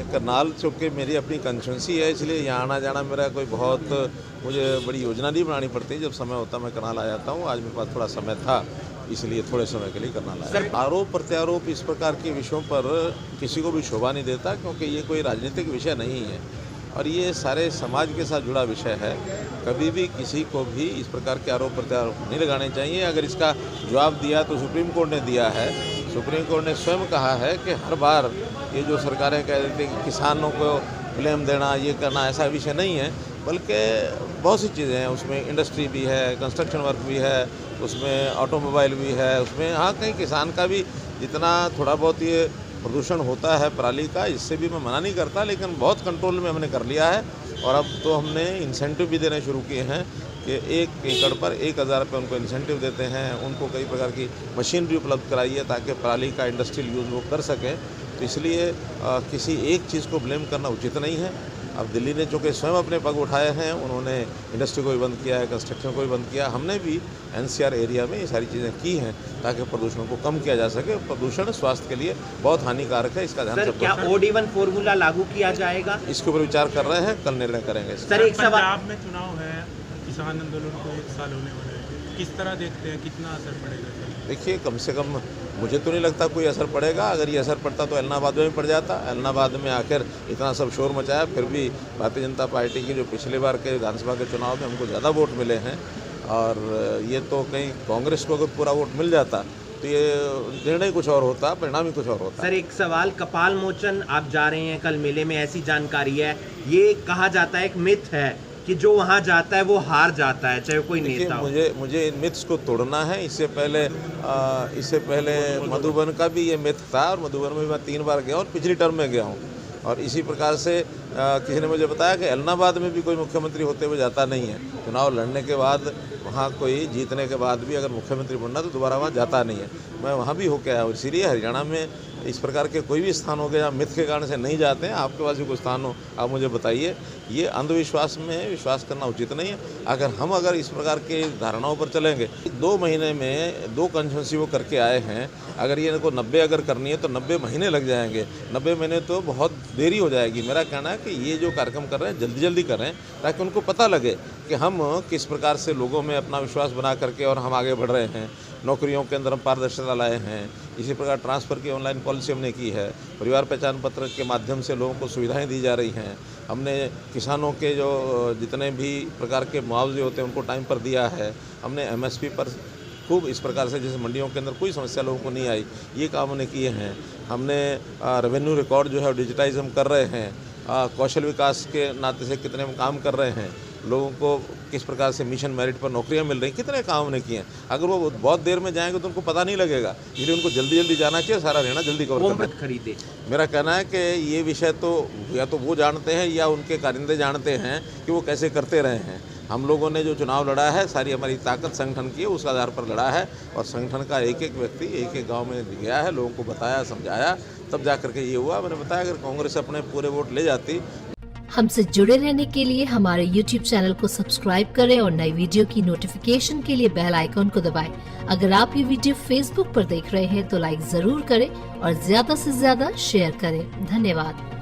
करनाल चूँकि मेरी अपनी कंस्टिट्यूंसी है, इसलिए यहाँ आना जाना मेरा कोई बहुत मुझे बड़ी योजना नहीं बनानी पड़ती। जब समय होता मैं करनाल आ जाता हूँ। आज मेरे पास थोड़ा समय था, इसलिए थोड़े समय के लिए करनाल आया। आरोप प्रत्यारोप इस प्रकार के विषयों पर किसी को भी शोभा नहीं देता, क्योंकि ये कोई राजनीतिक विषय नहीं है और ये सारे समाज के साथ जुड़ा विषय है। कभी भी किसी को भी इस प्रकार के आरोप प्रत्यारोप नहीं लगाने चाहिए। अगर इसका जवाब दिया तो सुप्रीम कोर्ट ने दिया है। सुप्रीम कोर्ट ने स्वयं कहा है कि हर बार ये जो सरकारें कह देती हैं कि किसानों को ब्लेम देना, ये करना, ऐसा विषय नहीं है, बल्कि बहुत सी चीज़ें हैं उसमें। इंडस्ट्री भी है, कंस्ट्रक्शन वर्क भी है, उसमें ऑटोमोबाइल भी है, उसमें हाँ कहीं किसान का भी जितना थोड़ा बहुत ये प्रदूषण होता है पराली का, इससे भी मैं मना नहीं करता, लेकिन बहुत कंट्रोल में हमने कर लिया है। और अब तो हमने इंसेंटिव भी देने शुरू किए हैं कि 1 एकड़ पर 1000 रुपये उनको इंसेंटिव देते हैं। उनको कई प्रकार की मशीनरी उपलब्ध कराई है ताकि पराली का इंडस्ट्रियल यूज़ वो कर सकें। तो इसलिए किसी एक चीज़ को ब्लेम करना उचित नहीं है। अब दिल्ली ने चूँकि स्वयं अपने पग उठाए हैं, उन्होंने इंडस्ट्री को भी बंद किया है, कंस्ट्रक्शन को भी बंद किया। हमने भी NCR एरिया में ये सारी चीज़ें की हैं ताकि प्रदूषण को कम किया जा सके। प्रदूषण स्वास्थ्य के लिए बहुत हानिकारक है, इसका ध्यान सर, क्या OD1 फॉर्मूला लागू किया जाएगा? इसके ऊपर विचार कर रहे हैं, कल निर्णय करेंगे। सर, एक सवाल। पंजाब में चुनाव है, किसान आंदोलन को 1 साल होने वाला है, किस तरह देखते हैं, कितना असर पड़ेगा? देखिए, कम से कम मुझे तो नहीं लगता कोई असर पड़ेगा। अगर ये असर पड़ता तो इलाहाबाद में भी पड़ जाता। इलाहाबाद में आखिर इतना सब शोर मचाया, फिर भी भारतीय जनता पार्टी की जो पिछले बार के विधानसभा के चुनाव में हमको ज़्यादा वोट मिले हैं, और ये तो कहीं कांग्रेस को अगर पूरा वोट मिल जाता तो ये निर्णय कुछ और होता, परिणाम ही कुछ और होता। सर, एक सवाल, कपाल मोचन आप जा रहे हैं कल मेले में, ऐसी जानकारी है। ये कहा जाता है, एक मिथ है कि जो वहाँ जाता है वो हार जाता है, चाहे कोई नेता हो। मुझे इन मिथ्स को तोड़ना है। इससे पहले मधुबन का भी ये मिथ था, और मधुबन में मैं 3 बार गया और पिछली टर्म में गया हूँ। और इसी प्रकार से किसी ने मुझे बताया कि इलाहाबाद में भी कोई मुख्यमंत्री होते हुए जाता नहीं है। चुनाव लड़ने के बाद वहाँ कोई जीतने के बाद भी अगर मुख्यमंत्री बनना तो दोबारा वहाँ जाता नहीं है। मैं वहाँ भी होके आया हूँ। इसीलिए हरियाणा में इस प्रकार के कोई भी स्थान हो गए जहाँ मिथ के कारण से नहीं जाते हैं। आपके पास भी कोई स्थान हो, आप मुझे बताइए। ये अंधविश्वास में विश्वास करना उचित नहीं है। अगर इस प्रकार के धारणाओं पर चलेंगे, 2 महीने में 2 कंस्टिट्यूंसी वो करके आए हैं। अगर ये इनको 90 अगर करनी है तो 90 महीने लग जाएंगे। 90 महीने तो बहुत देरी हो जाएगी। मेरा कहना है कि ये जो कार्यक्रम कर रहे हैं जल्दी जल्दी करें, ताकि उनको पता लगे कि हम किस प्रकार से लोगों में अपना विश्वास बना करके और हम आगे बढ़ रहे हैं। नौकरियों के अंदर हम पारदर्शिता लाए हैं। इसी प्रकार ट्रांसफ़र की ऑनलाइन पॉलिसी हमने की है। परिवार पहचान पत्र के माध्यम से लोगों को सुविधाएं दी जा रही हैं। हमने किसानों के जो जितने भी प्रकार के मुआवजे होते हैं उनको टाइम पर दिया है। हमने MSP पर खूब इस प्रकार से, जैसे मंडियों के अंदर कोई समस्या लोगों को नहीं आई, ये काम हमने किए हैं। हमने रेवेन्यू रिकॉर्ड जो है डिजिटाइज हम कर रहे हैं। कौशल विकास के नाते से कितने हम काम कर रहे हैं। लोगों को किस प्रकार से मिशन मेरिट पर नौकरियां मिल रही, कितने काम हमने किए हैं। अगर वो बहुत देर में जाएंगे तो उनको पता नहीं लगेगा, इसलिए उनको जल्दी जल्दी जाना चाहिए, सारा हरियाणा जल्दी कवर करना खरीदे। मेरा कहना है कि ये विषय तो या तो वो जानते हैं या उनके कारिंदे जानते हैं कि वो कैसे करते रहे हैं। हम लोगों ने जो चुनाव लड़ा है, सारी हमारी ताकत संगठन की है, उस आधार पर लड़ा है। और संगठन का एक एक व्यक्ति एक एक गाँव में गया है, लोगों को बताया, समझाया, तब जा करके ये हुआ। मैंने बताया अगर कांग्रेस अपने पूरे वोट ले जाती। हमसे जुड़े रहने के लिए हमारे YouTube चैनल को सब्सक्राइब करें और नई वीडियो की नोटिफिकेशन के लिए बेल आइकॉन को दबाएं। अगर आप ये वीडियो Facebook पर देख रहे हैं तो लाइक जरूर करें और ज्यादा से ज्यादा शेयर करें। धन्यवाद।